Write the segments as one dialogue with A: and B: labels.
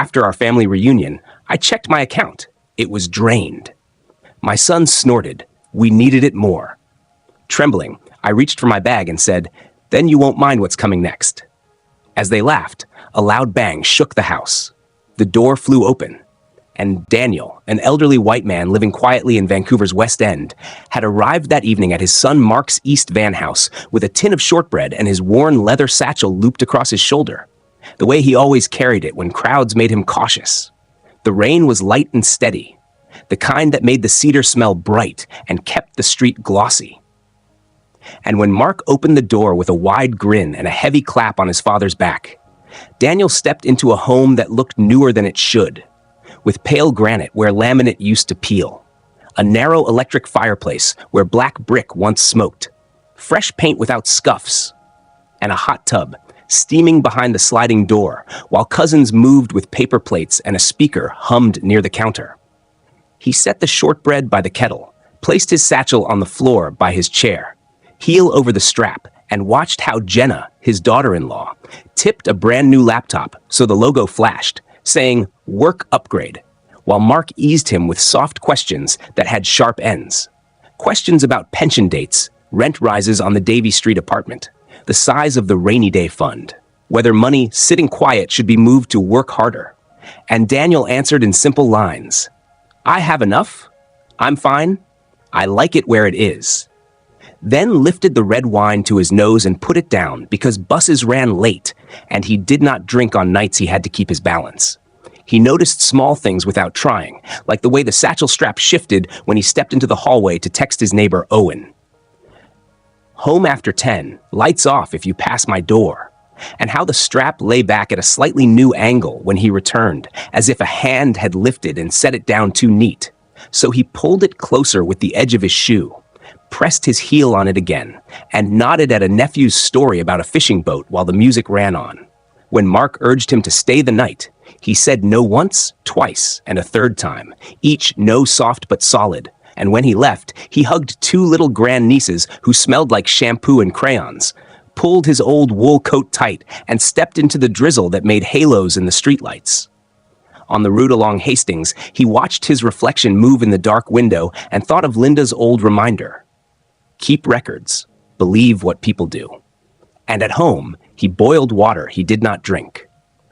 A: after our family reunion, I checked my account. It was drained. My son snorted. We needed it more. Trembling, I reached for my bag and said, "Then you won't mind what's coming next." As they laughed, a loud bang shook the house. The door flew open, and Daniel, an elderly white man living quietly in Vancouver's West End, had arrived that evening at his son Mark's East Van house with a tin of shortbread and his worn leather satchel looped across his shoulder, the way he always carried it when crowds made him cautious. The rain was light and steady, the kind that made the cedar smell bright and kept the street glossy. And when Mark opened the door with a wide grin and a heavy clap on his father's back, Daniel stepped into a home that looked newer than it should, with pale granite where laminate used to peel, a narrow electric fireplace where black brick once smoked, fresh paint without scuffs, and a hot tub steaming behind the sliding door while cousins moved with paper plates and a speaker hummed near the counter. He set the shortbread by the kettle, placed his satchel on the floor by his chair, heel over the strap, and watched how Jenna, his daughter-in-law, tipped a brand new laptop so the logo flashed, saying, "Work upgrade," while Mark eased him with soft questions that had sharp ends. Questions about pension dates, rent rises on the Davie Street apartment, the size of the rainy day fund, whether money sitting quiet should be moved to work harder. And Daniel answered in simple lines, "I have enough. I'm fine. I like it where it is." Then lifted the red wine to his nose and put it down because buses ran late and he did not drink on nights he had to keep his balance. He noticed small things without trying, like the way the satchel strap shifted when he stepped into the hallway to text his neighbor Owen. "Home after 10, lights off if you pass my door," and how the strap lay back at a slightly new angle when he returned, as if a hand had lifted and set it down too neat. So he pulled it closer with the edge of his shoe, pressed his heel on it again, and nodded at a nephew's story about a fishing boat while the music ran on. When Mark urged him to stay the night, he said no once, twice, and a third time, each no soft but solid, and when he left, he hugged two little grandnieces who smelled like shampoo and crayons, pulled his old wool coat tight, and stepped into the drizzle that made halos in the streetlights. On the route along Hastings, he watched his reflection move in the dark window and thought of Linda's old reminder. Keep records. Believe what people do. And at home, he boiled water he did not drink,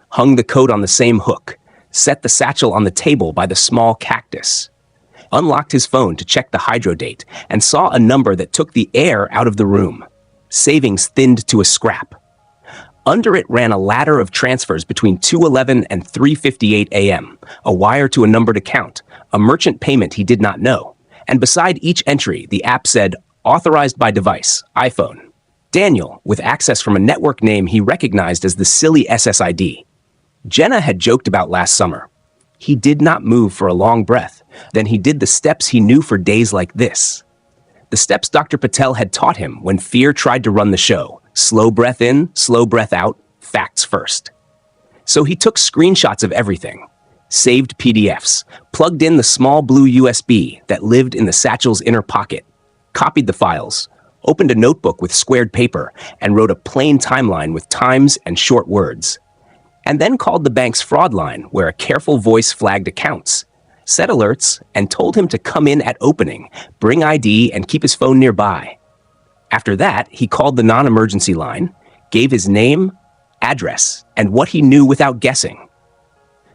A: hung the coat on the same hook, set the satchel on the table by the small cactus, unlocked his phone to check the hydro date, and saw a number that took the air out of the room. Savings thinned to a scrap. Under it ran a ladder of transfers between 2:11 and 3:58 a.m., a wire to a numbered account, a merchant payment he did not know, and beside each entry, the app said, "Authorized by device, iPhone." Daniel, with access from a network name he recognized as the silly SSID. Jenna had joked about last summer. He did not move for a long breath. Then he did the steps he knew for days like this. The steps Dr. Patel had taught him when fear tried to run the show. Slow breath in, slow breath out, facts first. So he took screenshots of everything, saved PDFs, plugged in the small blue USB that lived in the satchel's inner pocket, copied the files, opened a notebook with squared paper, and wrote a plain timeline with times and short words. And then called the bank's fraud line, where a careful voice flagged accounts, set alerts, and told him to come in at opening, bring ID, and keep his phone nearby. After that, he called the non-emergency line, gave his name, address, and what he knew without guessing.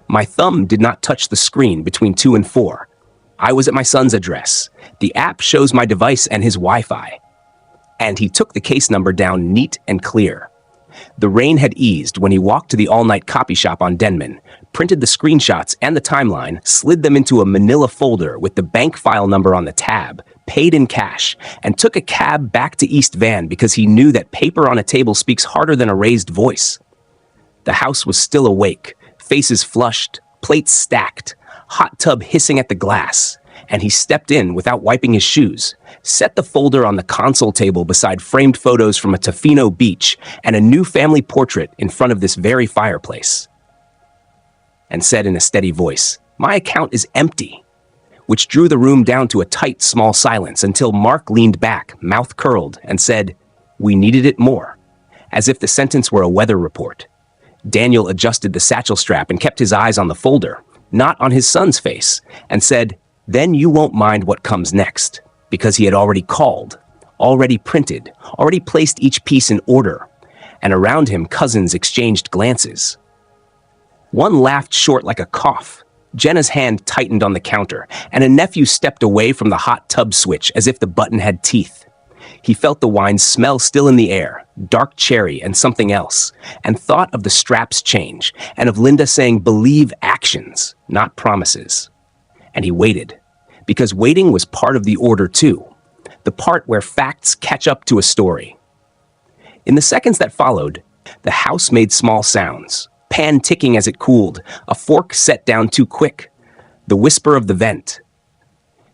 A: My thumb did not touch the screen between 2 and 4. I was at my son's address. The app shows my device and his Wi-Fi. And he took the case number down neat and clear. The rain had eased when he walked to the all-night copy shop on Denman, printed the screenshots and the timeline, slid them into a manila folder with the bank file number on the tab, paid in cash, and took a cab back to East Van because he knew that paper on a table speaks harder than a raised voice. The house was still awake, faces flushed, plates stacked, hot tub hissing at the glass, and he stepped in without wiping his shoes, set the folder on the console table beside framed photos from a Tofino beach and a new family portrait in front of this very fireplace, and said in a steady voice, "My account is empty," which drew the room down to a tight, small silence until Mark leaned back, mouth curled, and said, "We needed it more," as if the sentence were a weather report. Daniel adjusted the satchel strap and kept his eyes on the folder, not on his son's face, and said, "Then you won't mind what comes next," because he had already called, already printed, already placed each piece in order, and around him cousins exchanged glances. One laughed short like a cough. Jenna's hand tightened on the counter, and a nephew stepped away from the hot tub switch as if the button had teeth. He felt the wine smell still in the air, dark cherry and something else, and thought of the straps change, and of Linda saying believe actions, not promises. And he waited, because waiting was part of the order too, the part where facts catch up to a story. In the seconds that followed, the house made small sounds, pan ticking as it cooled, a fork set down too quick, the whisper of the vent.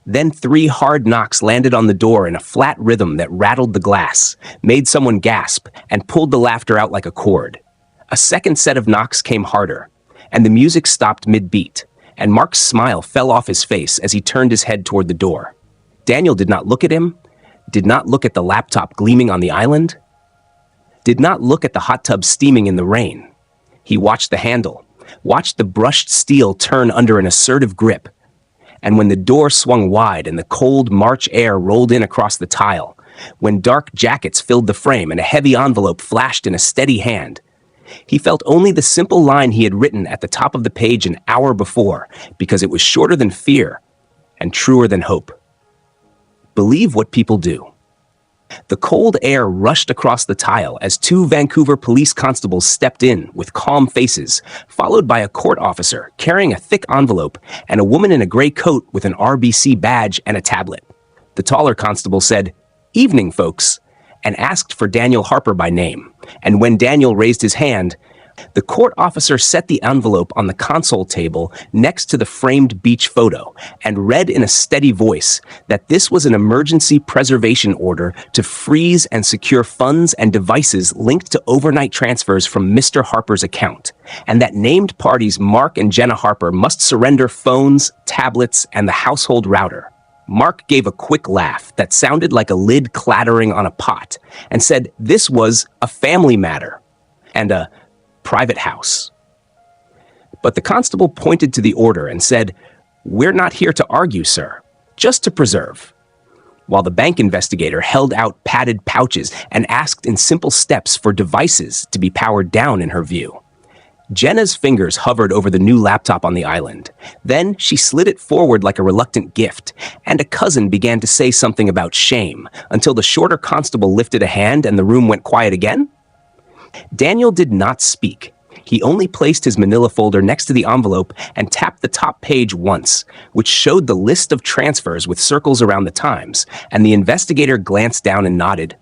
A: Then 3 hard knocks landed on the door in a flat rhythm that rattled the glass, made someone gasp, and pulled the laughter out like a cord. A second set of knocks came harder, and the music stopped mid-beat, and Mark's smile fell off his face as he turned his head toward the door. Daniel did not look at him, did not look at the laptop gleaming on the island, did not look at the hot tub steaming in the rain. He watched the handle, watched the brushed steel turn under an assertive grip, and when the door swung wide and the cold March air rolled in across the tile, when dark jackets filled the frame and a heavy envelope flashed in a steady hand, he felt only the simple line he had written at the top of the page an hour before, because it was shorter than fear and truer than hope. Believe what people do. The cold air rushed across the tile as 2 Vancouver police constables stepped in with calm faces, followed by a court officer carrying a thick envelope and a woman in a gray coat with an RBC badge and a tablet. The taller constable said, "Evening, folks," and asked for Daniel Harper by name. And when Daniel raised his hand, the court officer set the envelope on the console table next to the framed beach photo and read in a steady voice that this was an emergency preservation order to freeze and secure funds and devices linked to overnight transfers from Mr. Harper's account, and that named parties Mark and Jenna Harper must surrender phones, tablets, and the household router. Mark gave a quick laugh that sounded like a lid clattering on a pot and said this was a family matter and a private house. But the constable pointed to the order and said, "We're not here to argue, sir, just to preserve," while the bank investigator held out padded pouches and asked in simple steps for devices to be powered down in her view. Jenna's fingers hovered over the new laptop on the island. Then she slid it forward like a reluctant gift, and a cousin began to say something about shame until the shorter constable lifted a hand and the room went quiet again. Daniel did not speak. He only placed his manila folder next to the envelope and tapped the top page once, which showed the list of transfers with circles around the times, and the investigator glanced down and nodded.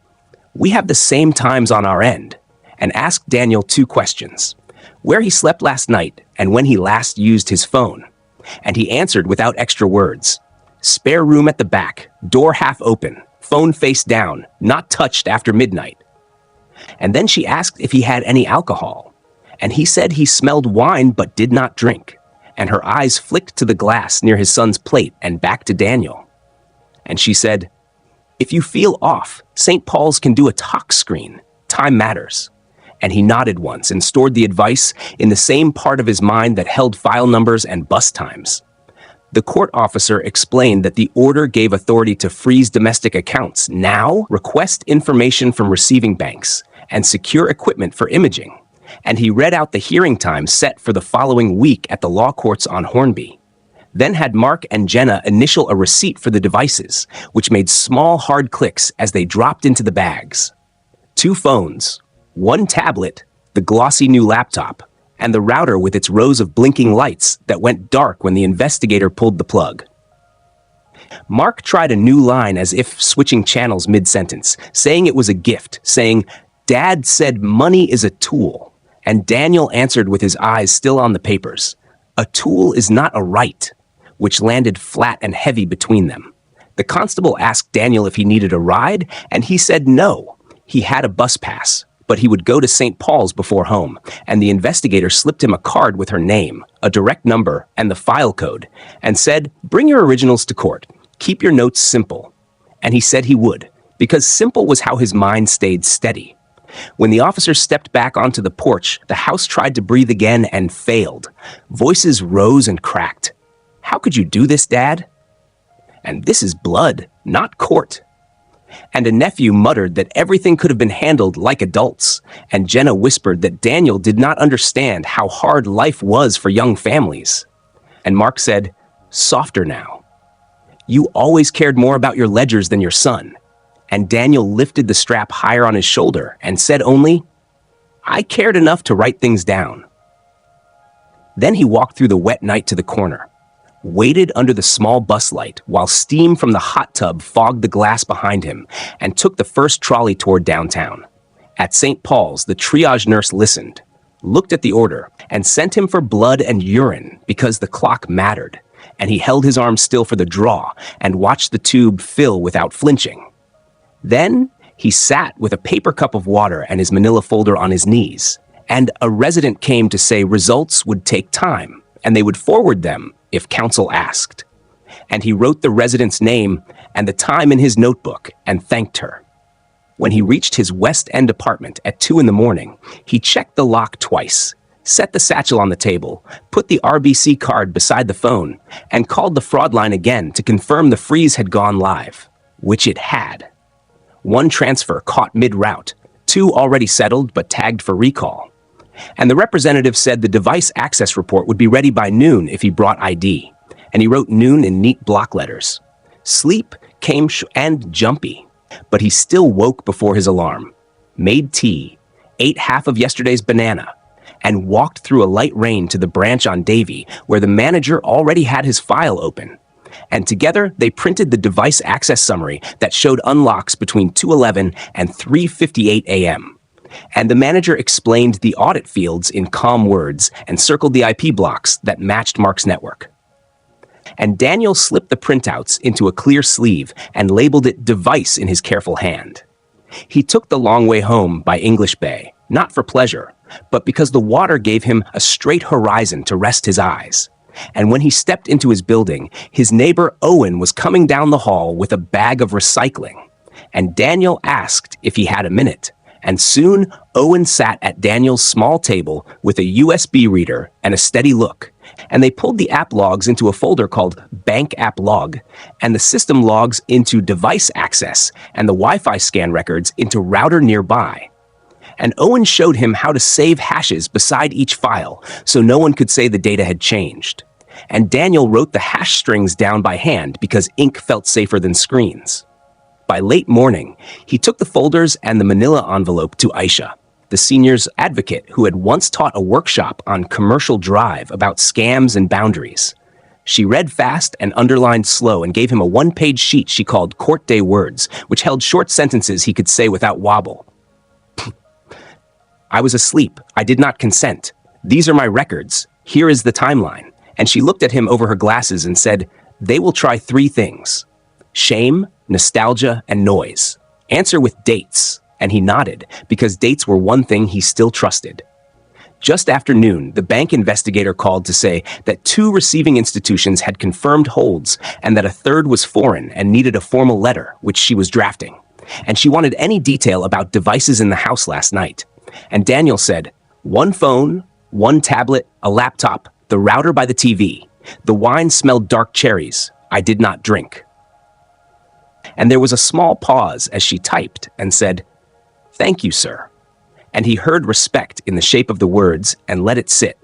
A: "We have the same times on our end," and asked Daniel 2 questions. Where he slept last night and when he last used his phone. And he answered without extra words. "Spare room at the back, door half open, phone face down, not touched after midnight." And then she asked if he had any alcohol, and he said he smelled wine but did not drink, and her eyes flicked to the glass near his son's plate and back to Daniel. And she said, "If you feel off, St. Paul's can do a talk screen. Time matters." And he nodded once and stored the advice in the same part of his mind that held file numbers and bus times. The court officer explained that the order gave authority to freeze domestic accounts, now request information from receiving banks, and secure equipment for imaging. And he read out the hearing time set for the following week at the law courts on Hornby. Then had Mark and Jenna initial a receipt for the devices, which made small hard clicks as they dropped into the bags. 2 phones, 1 tablet, the glossy new laptop, and the router with its rows of blinking lights that went dark when the investigator pulled the plug. Mark tried a new line as if switching channels mid-sentence, saying it was a gift, saying, "Dad said money is a tool," and Daniel answered with his eyes still on the papers, "A tool is not a right," which landed flat and heavy between them. The constable asked Daniel if he needed a ride, and he said no. He had a bus pass, but he would go to St. Paul's before home, and the investigator slipped him a card with her name, a direct number, and the file code, and said, "Bring your originals to court. Keep your notes simple." And he said he would, because simple was how his mind stayed steady. When the officer stepped back onto the porch, the house tried to breathe again and failed. Voices rose and cracked. "How could you do this, Dad?" "And this is blood, not court." And a nephew muttered that everything could have been handled like adults, and Jenna whispered that Daniel did not understand how hard life was for young families. And Mark said, "Softer now. You always cared more about your ledgers than your son." And Daniel lifted the strap higher on his shoulder and said only, "I cared enough to write things down." Then he walked through the wet night to the corner, waited under the small bus light while steam from the hot tub fogged the glass behind him, and took the first trolley toward downtown. At St. Paul's, the triage nurse listened, looked at the order, and sent him for blood and urine because the clock mattered, and he held his arm still for the draw and watched the tube fill without flinching. Then he sat with a paper cup of water and his manila folder on his knees, and a resident came to say results would take time, and they would forward them if counsel asked. And he wrote the resident's name and the time in his notebook and thanked her. When he reached his West End apartment at 2 a.m, he checked the lock twice, set the satchel on the table, put the RBC card beside the phone, and called the fraud line again to confirm the freeze had gone live, which it had. 1 transfer caught mid-route, 2 already settled but tagged for recall. And the representative said the device access report would be ready by noon if he brought ID, and he wrote noon in neat block letters. Sleep came and jumpy, but he still woke before his alarm, made tea, ate half of yesterday's banana, and walked through a light rain to the branch on Davie where the manager already had his file open. And together they printed the device access summary that showed unlocks between 2:11 and 3:58 a.m. And the manager explained the audit fields in calm words and circled the IP blocks that matched Mark's network. And Daniel slipped the printouts into a clear sleeve and labeled it device in his careful hand. He took the long way home by English Bay, not for pleasure, but because the water gave him a straight horizon to rest his eyes. And when he stepped into his building, his neighbor Owen was coming down the hall with a bag of recycling. And Daniel asked if he had a minute. And soon, Owen sat at Daniel's small table with a USB reader and a steady look. And they pulled the app logs into a folder called Bank App Log, and the system logs into Device Access, and the Wi-Fi scan records into Router Nearby. And Owen showed him how to save hashes beside each file so no one could say the data had changed. And Daniel wrote the hash strings down by hand because ink felt safer than screens. By late morning, he took the folders and the manila envelope to Aisha, the senior's advocate who had once taught a workshop on Commercial Drive about scams and boundaries. She read fast and underlined slow and gave him a 1-page sheet she called Court Day Words, which held short sentences he could say without wobble. "I was asleep. I did not consent. These are my records. Here is the timeline." And she looked at him over her glasses and said, "They will try 3 things: shame, nostalgia, and noise. Answer with dates." And he nodded, because dates were one thing he still trusted. Just after noon, the bank investigator called to say that 2 receiving institutions had confirmed holds and that a third was foreign and needed a formal letter, which she was drafting. And she wanted any detail about devices in the house last night. And Daniel said, 1 phone, 1 tablet, a laptop, the router by the TV. The wine smelled dark cherries. I did not drink. And there was a small pause as she typed and said, "Thank you, sir." And he heard respect in the shape of the words and let it sit.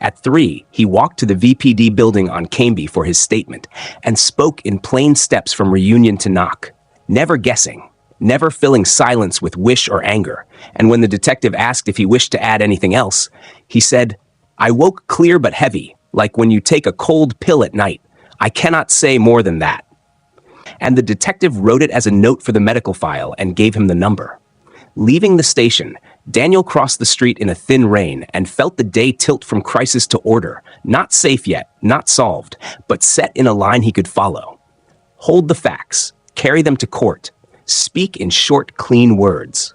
A: At 3, he walked to the VPD building on Cambie for his statement and spoke in plain steps from reunion to knock, never guessing, never filling silence with wish or anger. And when the detective asked if he wished to add anything else, he said, "I woke clear but heavy, like when you take a cold pill at night. I cannot say more than that." And the detective wrote it as a note for the medical file and gave him the number. Leaving the station, Daniel crossed the street in a thin rain and felt the day tilt from crisis to order, not safe yet, not solved, but set in a line he could follow. Hold the facts, carry them to court, speak in short, clean words.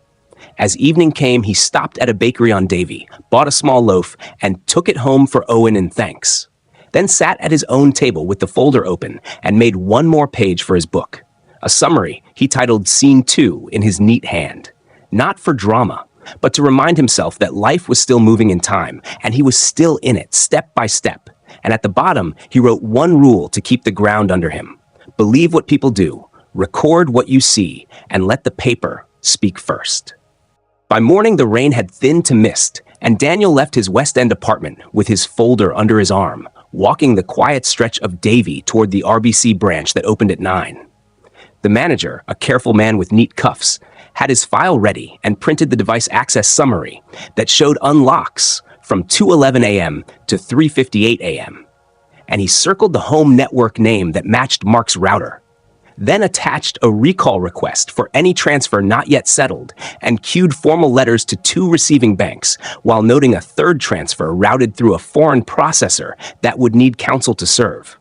A: As evening came, he stopped at a bakery on Davie, bought a small loaf, and took it home for Owen in thanks. Then sat at his own table with the folder open and made 1 more page for his book, a summary he titled Scene 2 in his neat hand. Not for drama, but to remind himself that life was still moving in time, and he was still in it, step by step. And at the bottom, he wrote one rule to keep the ground under him. Believe what people do, record what you see, and let the paper speak first. By morning, the rain had thinned to mist, and Daniel left his West End apartment with his folder under his arm, walking the quiet stretch of Davie toward the RBC branch that opened at 9. The manager, a careful man with neat cuffs, had his file ready and printed the device access summary that showed unlocks from 2:11 a.m. to 3:58 a.m. And he circled the home network name that matched Mark's router, then attached a recall request for any transfer not yet settled and queued formal letters to 2 receiving banks while noting a third transfer routed through a foreign processor that would need counsel to serve.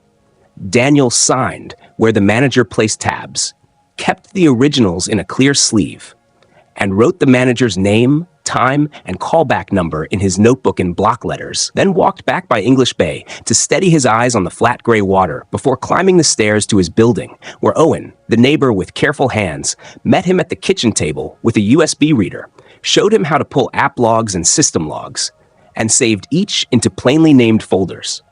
A: Daniel signed where the manager placed tabs, kept the originals in a clear sleeve, and wrote the manager's name, time, and callback number in his notebook in block letters, then walked back by English Bay to steady his eyes on the flat gray water before climbing the stairs to his building, where Owen, the neighbor with careful hands, met him at the kitchen table with a USB reader, showed him how to pull app logs and system logs, and saved each into plainly named folders: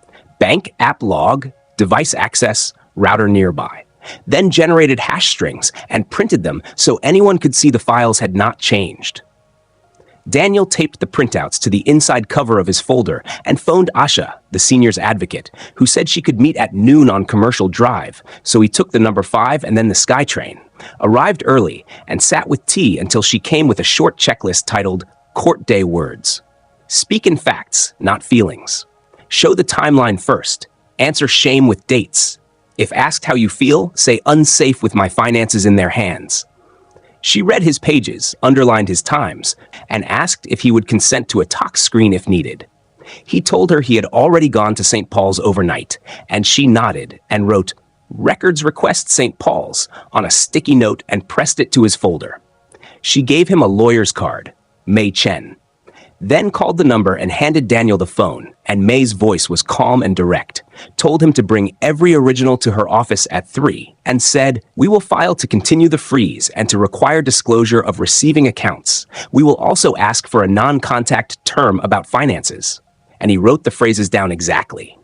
A: bank app log, device access, router nearby. Then generated hash strings and printed them so anyone could see the files had not changed. Daniel taped the printouts to the inside cover of his folder and phoned Asha, the senior's advocate, who said she could meet at noon on Commercial Drive, so he took the number 5 and then the SkyTrain, arrived early, and sat with tea until she came with a short checklist titled Court Day Words. Speak in facts, not feelings. Show the timeline first. Answer shame with dates. If asked how you feel, say unsafe with my finances in their hands. She read his pages, underlined his times, and asked if he would consent to a talk screen if needed. He told her he had already gone to St. Paul's overnight, and she nodded and wrote, "Records request St. Paul's," on a sticky note and pressed it to his folder. She gave him a lawyer's card, Mei Chen, then called the number and handed Daniel the phone, and May's voice was calm and direct, told him to bring every original to her office at 3, and said, "We will file to continue the freeze and to require disclosure of receiving accounts. We will also ask for a non-contact term about finances." And he wrote the phrases down exactly.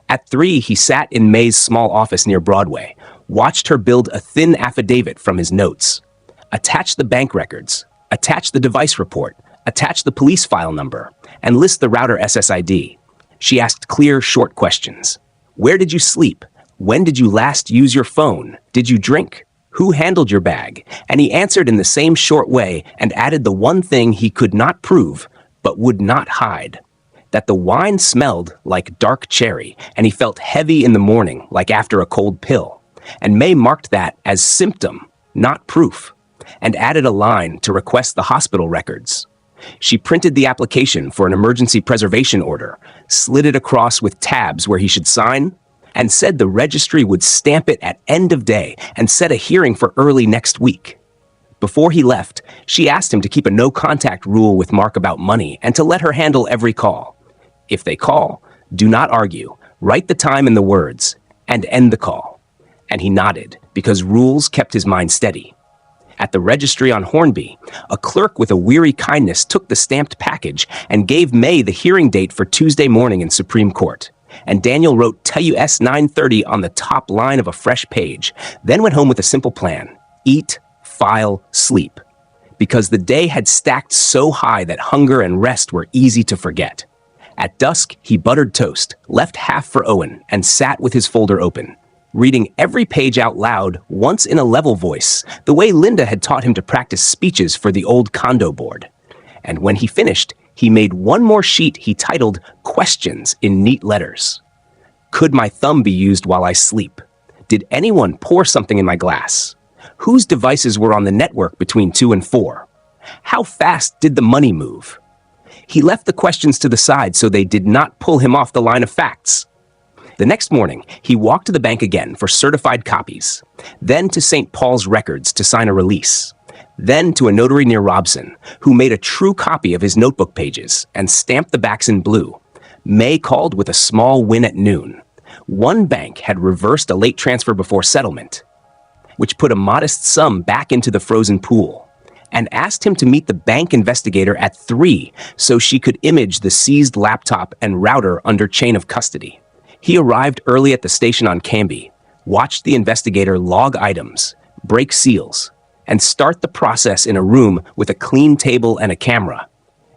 A: At 3, he sat in May's small office near Broadway, watched her build a thin affidavit from his notes, attach the bank records, attach the device report, attach the police file number, and list the router SSID. She asked clear, short questions. Where did you sleep? When did you last use your phone? Did you drink? Who handled your bag? And he answered in the same short way and added the one thing he could not prove, but would not hide: that the wine smelled like dark cherry, and he felt heavy in the morning, like after a cold pill. And May marked that as symptom, not proof, and added a line to request the hospital records. She printed the application for an emergency preservation order, slid it across with tabs where he should sign, and said the registry would stamp it at end of day and set a hearing for early next week. Before he left, she asked him to keep a no-contact rule with Mark about money and to let her handle every call. If they call, do not argue, write the time and the words, and end the call. And he nodded, because rules kept his mind steady. At the registry on Hornby, a clerk with a weary kindness took the stamped package and gave May the hearing date for Tuesday morning in Supreme Court. And Daniel wrote TUS 930 on the top line of a fresh page, then went home with a simple plan: eat, file, sleep. Because the day had stacked so high that hunger and rest were easy to forget. At dusk, he buttered toast, left half for Owen, and sat with his folder open, reading every page out loud, once in a level voice, the way Linda had taught him to practice speeches for the old condo board. And when he finished, he made one more sheet he titled Questions in neat letters. Could my thumb be used while I sleep? Did anyone pour something in my glass? Whose devices were on the network between 2 and 4? How fast did the money move? He left the questions to the side so they did not pull him off the line of facts. The next morning, he walked to the bank again for certified copies, then to St. Paul's Records to sign a release, then to a notary near Robson, who made a true copy of his notebook pages and stamped the backs in blue. May called with a small win at noon. One bank had reversed a late transfer before settlement, which put a modest sum back into the frozen pool. and asked him to meet the bank investigator at 3 so she could image the seized laptop and router under chain of custody. He arrived early at the station on Canby, watched the investigator log items, break seals, and start the process in a room with a clean table and a camera.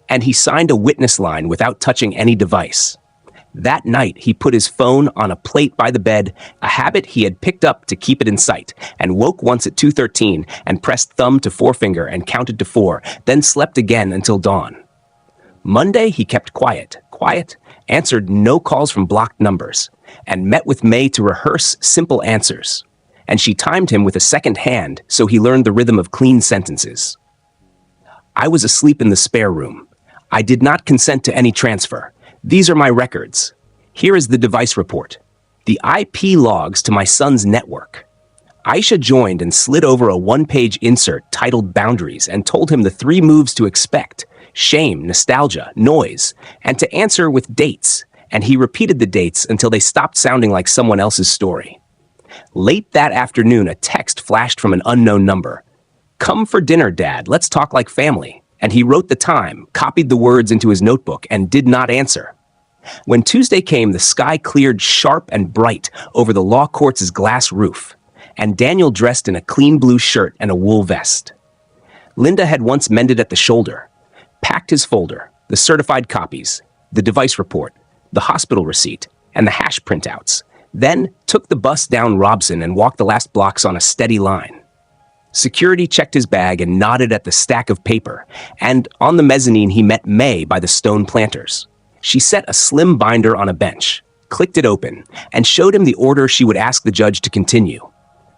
A: And he signed a witness line without touching any device. That night, he put his phone on a plate by the bed, a habit he had picked up to keep it in sight, and woke once at 2:13 and pressed thumb to forefinger and counted to 4, then slept again until dawn. Monday, he kept quiet, answered no calls from blocked numbers, and met with May to rehearse simple answers. And she timed him with a second hand so he learned the rhythm of clean sentences. I was asleep in the spare room. I did not consent to any transfer. These are my records. Here is the device report. The IP logs to my son's network. Aisha joined and slid over a one-page insert titled Boundaries and told him the 3 moves to expect: shame, nostalgia, noise, and to answer with dates. And he repeated the dates until they stopped sounding like someone else's story. Late that afternoon, a text flashed from an unknown number. "Come for dinner, Dad. Let's talk like family." And he wrote the time, copied the words into his notebook, and did not answer. When Tuesday came, the sky cleared sharp and bright over the law court's glass roof, and Daniel dressed in a clean blue shirt and a wool vest. Linda had once mended at the shoulder, packed his folder, the certified copies, the device report, the hospital receipt, and the hash printouts, then took the bus down Robson and walked the last blocks on a steady line. Security checked his bag and nodded at the stack of paper, and on the mezzanine he met May by the stone planters. She set a slim binder on a bench, clicked it open, and showed him the order she would ask the judge to continue.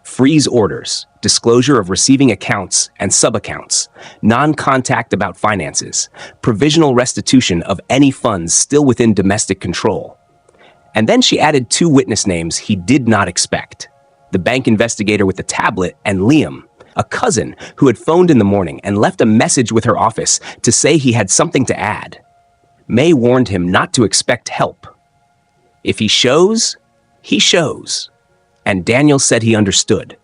A: Freeze orders, disclosure of receiving accounts and sub-accounts, non-contact about finances, provisional restitution of any funds still within domestic control. And then she added 2 witness names he did not expect: the bank investigator with the tablet and Liam, a cousin who had phoned in the morning and left a message with her office to say he had something to add. May warned him not to expect help. If he shows, he shows. And Daniel said he understood.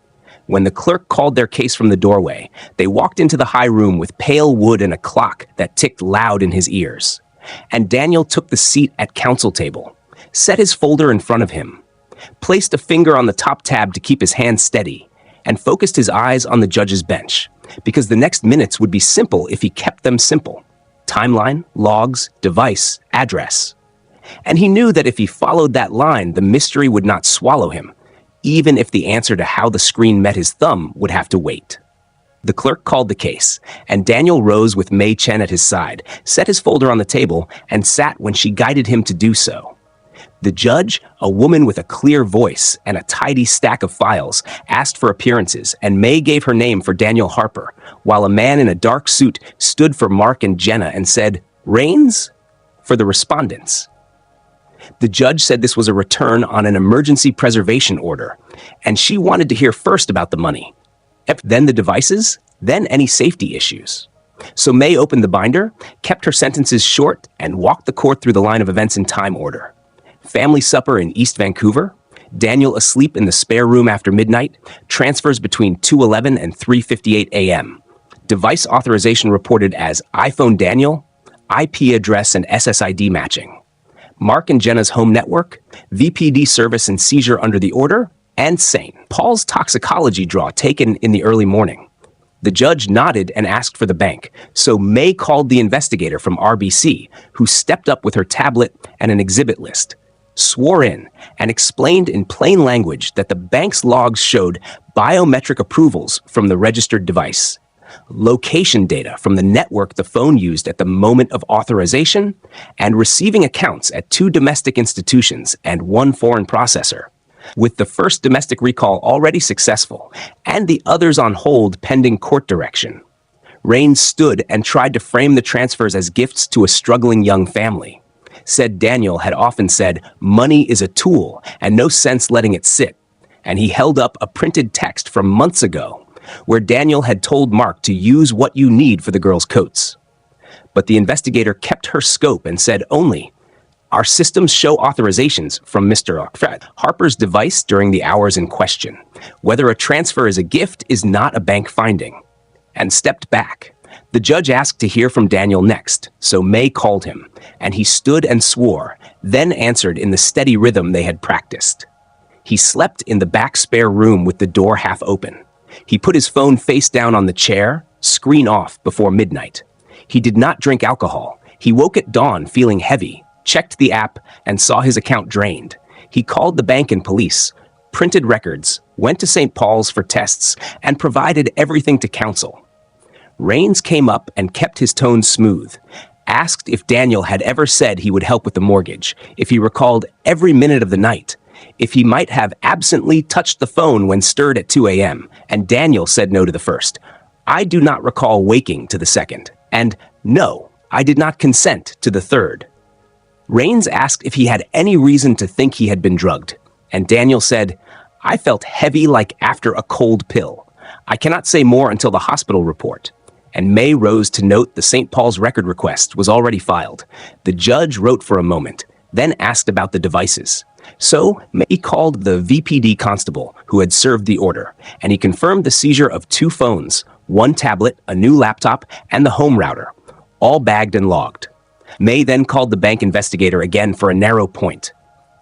A: When the clerk called their case from the doorway, they walked into the high room with pale wood and a clock that ticked loud in his ears. And Daniel took the seat at counsel table, set his folder in front of him, placed a finger on the top tab to keep his hand steady, and focused his eyes on the judge's bench, because the next minutes would be simple if he kept them simple. Timeline, logs, device, address. And he knew that if he followed that line, the mystery would not swallow him, even if the answer to how the screen met his thumb would have to wait. The clerk called the case, and Daniel rose with May Chen at his side, set his folder on the table, and sat when she guided him to do so. The judge, a woman with a clear voice and a tidy stack of files, asked for appearances, and May gave her name for Daniel Harper, while a man in a dark suit stood for Mark and Jenna and said, "Rains?" for the respondents. The judge said this was a return on an emergency preservation order, and she wanted to hear first about the money, then the devices, then any safety issues. So May opened the binder, kept her sentences short, and walked the court through the line of events in time order. Family supper in East Vancouver, Daniel asleep in the spare room after midnight, transfers between 2:11 and 3:58 a.m. Device authorization reported as iPhone Daniel, IP address and SSID matching. Mark and Jenna's home network, VPD service and seizure under the order, and sane. Paul's toxicology draw taken in the early morning. The judge nodded and asked for the bank, so May called the investigator from RBC, who stepped up with her tablet and an exhibit list, swore in, and explained in plain language that the bank's logs showed biometric approvals from the registered device, location data from the network the phone used at the moment of authorization, and receiving accounts at 2 domestic institutions and 1 foreign processor, with the first domestic recall already successful and the others on hold pending court direction. Rain stood and tried to frame the transfers as gifts to a struggling young family. Said Daniel had often said, money is a tool and no sense letting it sit. And he held up a printed text from months ago where Daniel had told Mark to use what you need for the girls' coats. But the investigator kept her scope and said only, our systems show authorizations from Mr. Harper's device during the hours in question. Whether a transfer is a gift is not a bank finding. and stepped back. The judge asked to hear from Daniel next, so May called him, and he stood and swore, then answered in the steady rhythm they had practiced. He slept in the back spare room with the door half open. He put his phone face down on the chair, screen off, before midnight. He did not drink alcohol. He woke at dawn feeling heavy, checked the app, and saw his account drained. He called the bank and police, printed records, went to St. Paul's for tests, and provided everything to counsel. Rains came up and kept his tone smooth, asked if Daniel had ever said he would help with the mortgage, if he recalled every minute of the night, if he might have absently touched the phone when stirred at 2 a.m., and Daniel said no to the first. I do not recall waking to the second, and no, I did not consent to the third. Rains asked if he had any reason to think he had been drugged, and Daniel said, I felt heavy like after a cold pill. I cannot say more until the hospital report. And May rose to note the St. Paul's record request was already filed. The judge wrote for a moment, then asked about the devices. So May called the VPD constable who had served the order, and he confirmed the seizure of 2 phones, 1 tablet, a new laptop, and the home router, all bagged and logged. May then called the bank investigator again for a narrow point.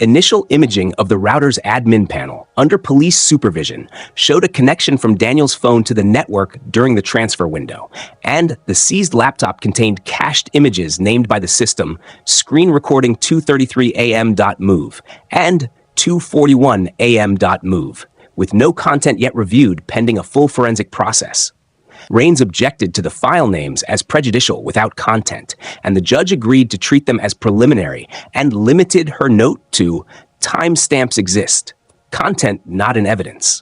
A: Initial imaging of the router's admin panel, under police supervision, showed a connection from Daniel's phone to the network during the transfer window, and the seized laptop contained cached images named by the system screen recording 2:33am.move and 2:41am.move, with no content yet reviewed pending a full forensic process. Rains objected to the file names as prejudicial without content, and the judge agreed to treat them as preliminary and limited her note to timestamps exist, content not in evidence.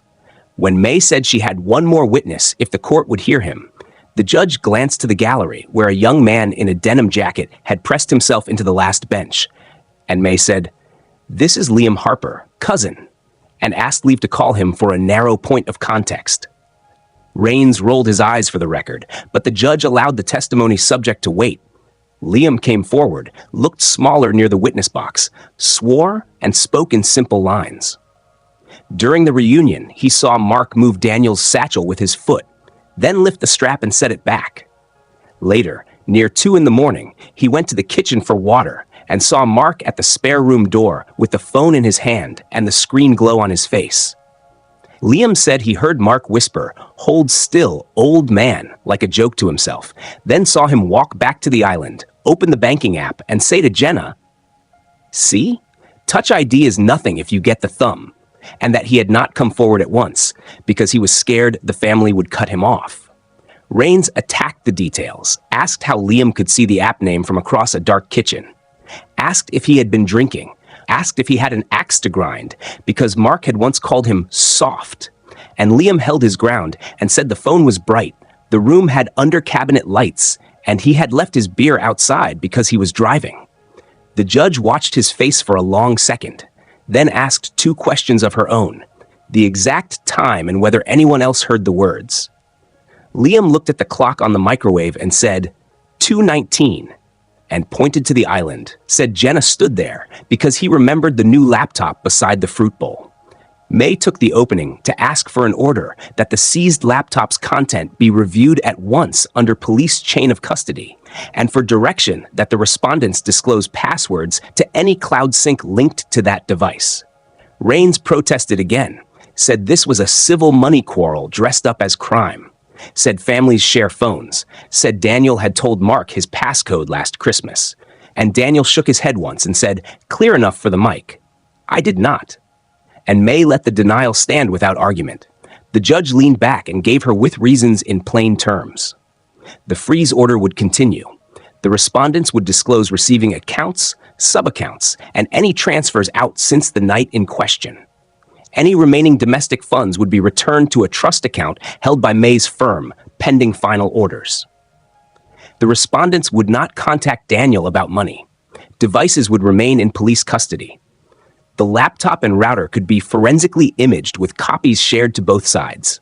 A: When May said she had one more witness if the court would hear him, the judge glanced to the gallery where a young man in a denim jacket had pressed himself into the last bench, and May said, "This is Liam Harper, cousin," and asked leave to call him for a narrow point of context. Rains rolled his eyes for the record, but the judge allowed the testimony subject to wait. Liam came forward, looked smaller near the witness box, swore, and spoke in simple lines. During the reunion, he saw Mark move Daniel's satchel with his foot, then lift the strap and set it back. Later, near 2 a.m, he went to the kitchen for water and saw Mark at the spare room door with the phone in his hand and the screen glow on his face. Liam said he heard Mark whisper, "Hold still, old man," like a joke to himself, then saw him walk back to the island, open the banking app, and say to Jenna, "See? Touch ID is nothing if you get the thumb," and that he had not come forward at once because he was scared the family would cut him off. Rains attacked the details, asked how Liam could see the app name from across a dark kitchen, asked if he had been drinking, asked if he had an axe to grind, because Mark had once called him soft, and Liam held his ground and said the phone was bright, the room had under-cabinet lights, and he had left his beer outside because he was driving. The judge watched his face for a long second, then asked 2 questions of her own, the exact time and whether anyone else heard the words. Liam looked at the clock on the microwave and said, 2:19. And pointed to the island, said Jenna stood there because he remembered the new laptop beside the fruit bowl. May took the opening to ask for an order that the seized laptop's content be reviewed at once under police chain of custody, and for direction that the respondents disclose passwords to any cloud sync linked to that device. Rains protested again, said this was a civil money quarrel dressed up as crime, said families share phones, said Daniel had told Mark his passcode last Christmas, and Daniel shook his head once and said, "Clear enough for the mic." I did not. And May let the denial stand without argument. The judge leaned back and gave her with reasons in plain terms. The freeze order would continue. The respondents would disclose receiving accounts, sub-accounts, and any transfers out since the night in question. Any remaining domestic funds would be returned to a trust account held by May's firm, pending final orders. The respondents would not contact Daniel about money. Devices would remain in police custody. The laptop and router could be forensically imaged with copies shared to both sides.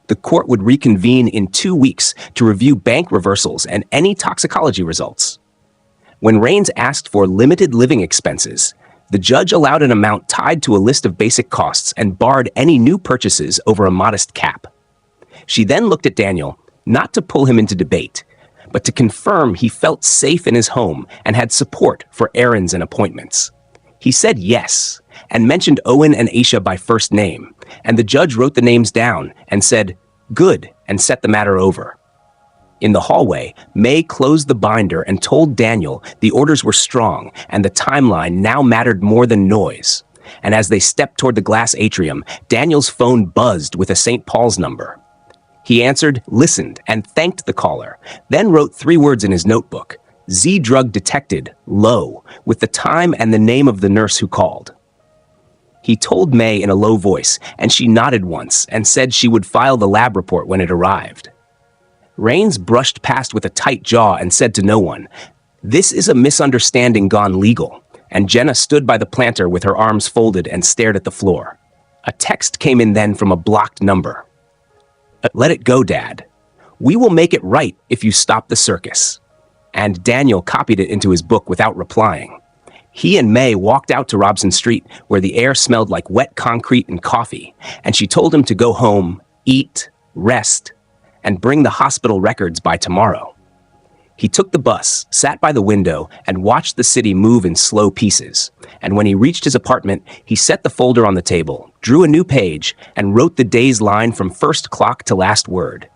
A: The court would reconvene in 2 weeks to review bank reversals and any toxicology results. When Rains asked for limited living expenses, the judge allowed an amount tied to a list of basic costs and barred any new purchases over a modest cap. She then looked at Daniel, not to pull him into debate, but to confirm he felt safe in his home and had support for errands and appointments. He said yes, and mentioned Owen and Aisha by first name, and the judge wrote the names down and said, "Good," and set the matter over. In the hallway, May closed the binder and told Daniel the orders were strong and the timeline now mattered more than noise. And as they stepped toward the glass atrium, Daniel's phone buzzed with a St. Paul's number. He answered, listened, and thanked the caller, then wrote 3 words in his notebook: Z drug detected, low, with the time and the name of the nurse who called. He told May in a low voice, and she nodded once and said she would file the lab report when it arrived. Rains brushed past with a tight jaw and said to no one, "This is a misunderstanding gone legal," and Jenna stood by the planter with her arms folded and stared at the floor. A text came in then from a blocked number. "Let it go, Dad. We will make it right if you stop the circus." And Daniel copied it into his book without replying. He and May walked out to Robson Street, where the air smelled like wet concrete and coffee, and she told him to go home, eat, rest, and bring the hospital records by tomorrow. He took the bus, sat by the window, and watched the city move in slow pieces. And when he reached his apartment, he set the folder on the table, drew a new page, and wrote the day's line from first clock to last word.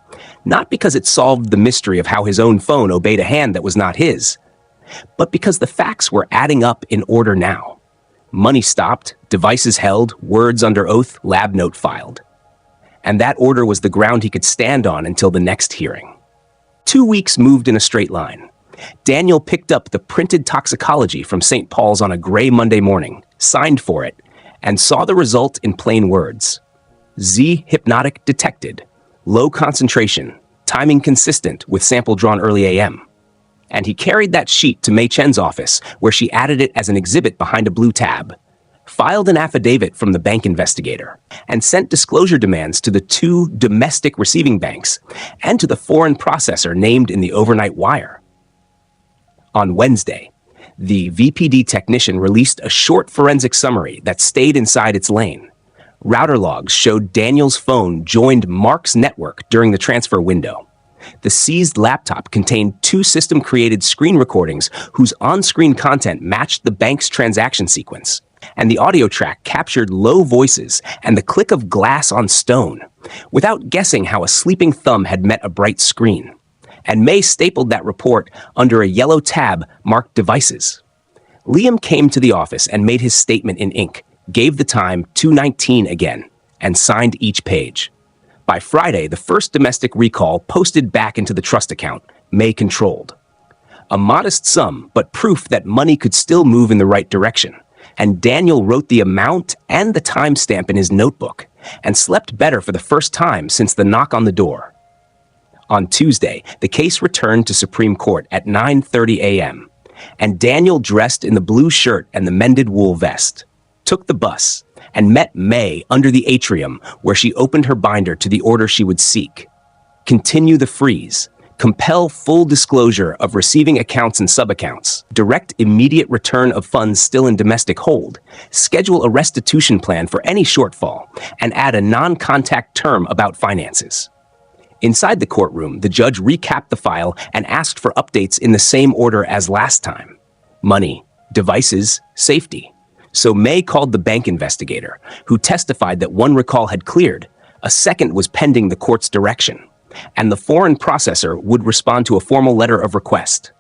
A: Not because it solved the mystery of how his own phone obeyed a hand that was not his, but because the facts were adding up in order now. Money stopped, devices held, words under oath, lab note filed. And that order was the ground he could stand on until the next hearing. 2 weeks moved in a straight line. Daniel picked up the printed toxicology from St. Paul's on a gray Monday morning, signed for it, and saw the result in plain words. Z hypnotic detected, low concentration, timing consistent with sample drawn early AM. And he carried that sheet to Mei Chen's office, where she added it as an exhibit behind a blue tab, filed an affidavit from the bank investigator, and sent disclosure demands to the 2 domestic receiving banks and to the foreign processor named in the overnight wire. On Wednesday, the VPD technician released a short forensic summary that stayed inside its lane. Router logs showed Daniel's phone joined Mark's network during the transfer window. The seized laptop contained 2 system-created screen recordings whose on-screen content matched the bank's transaction sequence, and the audio track captured low voices and the click of glass on stone, without guessing how a sleeping thumb had met a bright screen. And May stapled that report under a yellow tab marked Devices. Liam came to the office and made his statement in ink, gave the time 2:19 again, and signed each page. By Friday, the first domestic recall posted back into the trust account, May controlled. A modest sum, but proof that money could still move in the right direction. And Daniel wrote the amount and the timestamp in his notebook, and slept better for the first time since the knock on the door. On Tuesday, the case returned to Supreme Court at 9:30 a.m., and Daniel, dressed in the blue shirt and the mended wool vest, took the bus and met May under the atrium, where she opened her binder to the order she would seek. Continue the freeze. Compel full disclosure of receiving accounts and subaccounts. Direct immediate return of funds still in domestic hold. Schedule a restitution plan for any shortfall, and add a non-contact term about finances. Inside the courtroom, the judge recapped the file and asked for updates in the same order as last time. Money, devices, safety. So May called the bank investigator, who testified that 1 recall had cleared, a second was pending the court's direction, and the foreign processor would respond to a formal letter of request.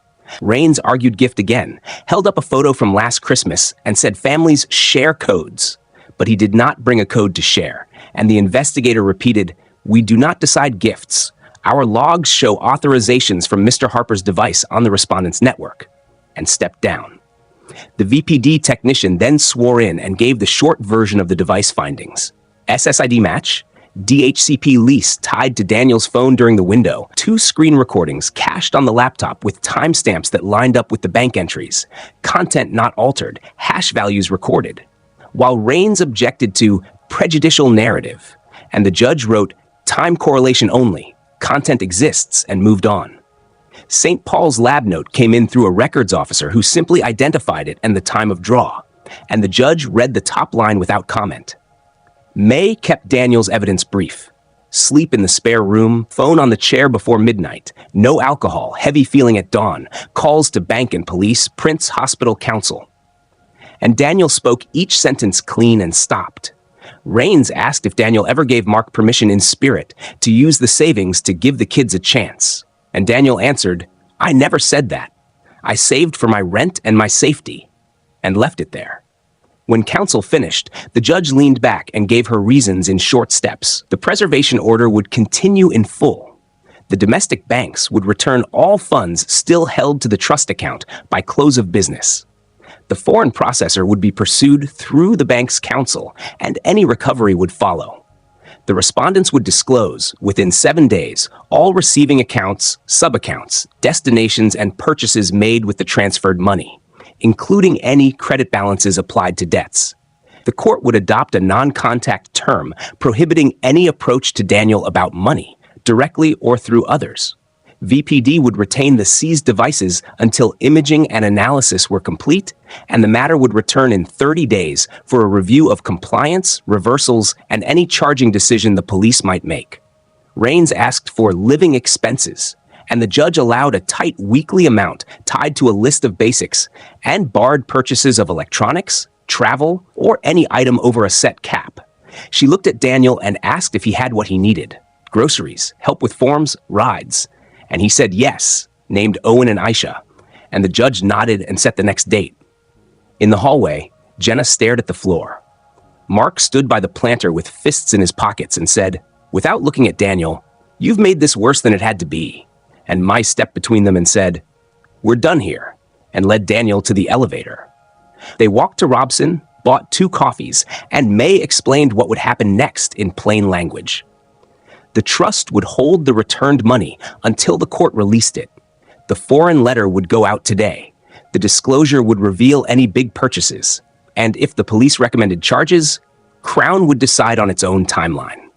A: Rains argued gift again, held up a photo from last Christmas, and said families share codes. But he did not bring a code to share, and the investigator repeated, "We do not decide gifts. Our logs show authorizations from Mr. Harper's device on the respondent's network," and stepped down. The VPD technician then swore in and gave the short version of the device findings. SSID match, DHCP lease tied to Daniel's phone during the window, 2 screen recordings cached on the laptop with timestamps that lined up with the bank entries, content not altered, hash values recorded. While Rains objected to prejudicial narrative, and the judge wrote time correlation only, content exists, and moved on. St. Paul's lab note came in through a records officer who simply identified it and the time of draw, and the judge read the top line without comment. May kept Daniel's evidence brief. Sleep in the spare room, phone on the chair before midnight, no alcohol, heavy feeling at dawn, calls to bank and police, Prince Hospital Council. And Daniel spoke each sentence clean and stopped. Raines asked if Daniel ever gave Mark permission in spirit to use the savings to give the kids a chance. And Daniel answered, "I never said that. I saved for my rent and my safety," and left it there. When counsel finished, the judge leaned back and gave her reasons in short steps. The preservation order would continue in full. The domestic banks would return all funds still held to the trust account by close of business. The foreign processor would be pursued through the bank's counsel, and any recovery would follow. The respondents would disclose, within 7 days, all receiving accounts, sub-accounts, destinations, and purchases made with the transferred money, including any credit balances applied to debts. The court would adopt a non-contact term prohibiting any approach to Daniel about money, directly or through others. VPD would retain the seized devices until imaging and analysis were complete, and the matter would return in 30 days for a review of compliance, reversals, and any charging decision the police might make. Raines asked for living expenses, and the judge allowed a tight weekly amount tied to a list of basics and barred purchases of electronics, travel, or any item over a set cap. She looked at Daniel and asked if he had what he needed: groceries, help with forms, rides. And he said yes, named Owen and Aisha, and the judge nodded and set the next date. In the hallway, Jenna stared at the floor. Mark stood by the planter with fists in his pockets and said, without looking at Daniel, "You've made this worse than it had to be." And Mai stepped between them and said, "We're done here," and led Daniel to the elevator. They walked to Robson, bought 2 coffees, and May explained what would happen next in plain language. The trust would hold the returned money until the court released it. The foreign letter would go out today. The disclosure would reveal any big purchases. And if the police recommended charges, Crown would decide on its own timeline.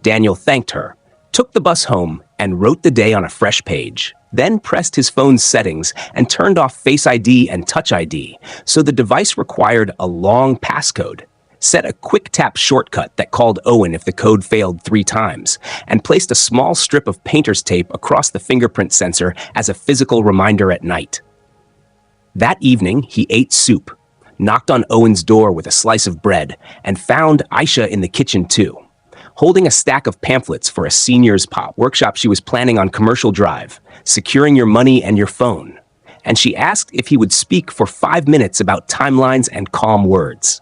A: Daniel thanked her, took the bus home, and wrote the day on a fresh page, then pressed his phone's settings and turned off Face ID and Touch ID, so the device required a long passcode, set a quick-tap shortcut that called Owen if the code failed 3 times, and placed a small strip of painter's tape across the fingerprint sensor as a physical reminder at night. That evening, he ate soup, knocked on Owen's door with a slice of bread, and found Aisha in the kitchen too, holding a stack of pamphlets for a seniors pop workshop she was planning on Commercial Drive, securing your money and your phone. And she asked if he would speak for 5 minutes about timelines and calm words.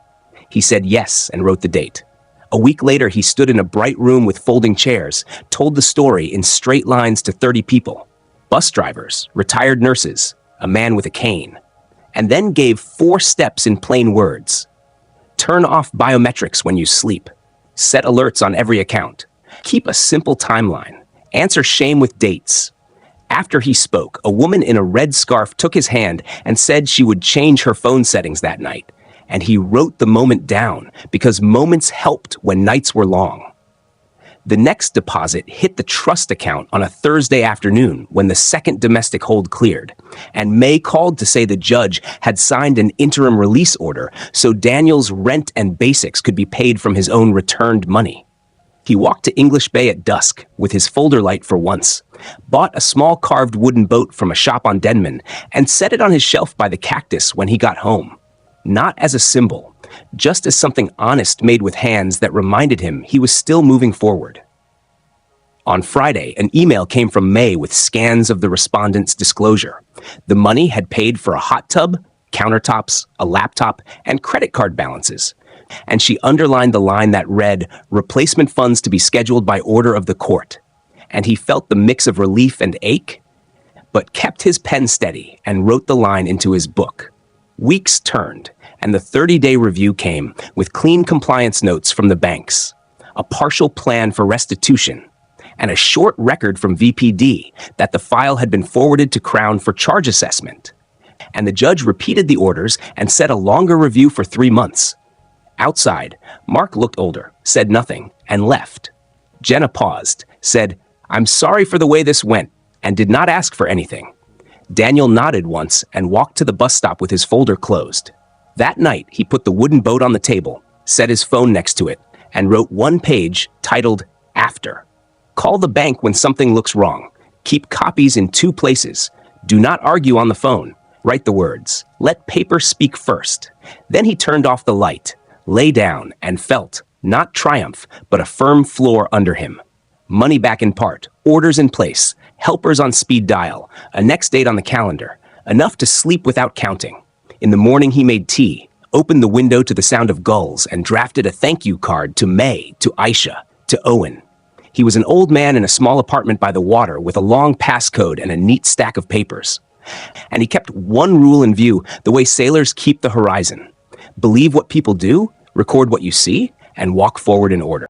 A: He said yes and wrote the date. A week later, he stood in a bright room with folding chairs, told the story in straight lines to 30 people, bus drivers, retired nurses, a man with a cane, and then gave 4 steps in plain words. Turn off biometrics when you sleep. Set alerts on every account. Keep a simple timeline. Answer shame with dates. After he spoke, a woman in a red scarf took his hand and said she would change her phone settings that night. And he wrote the moment down because moments helped when nights were long. The next deposit hit the trust account on a Thursday afternoon when the second domestic hold cleared, and May called to say the judge had signed an interim release order so Daniel's rent and basics could be paid from his own returned money. He walked to English Bay at dusk with his folder light for once, bought a small carved wooden boat from a shop on Denman, and set it on his shelf by the cactus when he got home. Not as a symbol, just as something honest made with hands that reminded him he was still moving forward. On Friday, an email came from May with scans of the respondent's disclosure. The money had paid for a hot tub, countertops, a laptop, and credit card balances. And she underlined the line that read, "Replacement funds to be scheduled by order of the court." And he felt the mix of relief and ache, but kept his pen steady and wrote the line into his book. Weeks turned, and the 30-day review came with clean compliance notes from the banks, a partial plan for restitution, and a short record from VPD that the file had been forwarded to Crown for charge assessment. And the judge repeated the orders and set a longer review for 3 months. Outside, Mark looked older, said nothing, and left. Jenna paused, said, "I'm sorry for the way this went," and did not ask for anything. Daniel nodded once and walked to the bus stop with his folder closed. That night, he put the wooden boat on the table, set his phone next to it, and wrote one page titled After. Call the bank when something looks wrong. Keep copies in 2 places. Do not argue on the phone. Write the words. Let paper speak first. Then he turned off the light, lay down, and felt, not triumph, but a firm floor under him. Money back in part, orders in place, helpers on speed dial, a next date on the calendar, enough to sleep without counting. In the morning he made tea, opened the window to the sound of gulls, and drafted a thank you card to May, to Aisha, to Owen. He was an old man in a small apartment by the water with a long passcode and a neat stack of papers. And he kept one rule in view, the way sailors keep the horizon. Believe what people do, record what you see, and walk forward in order.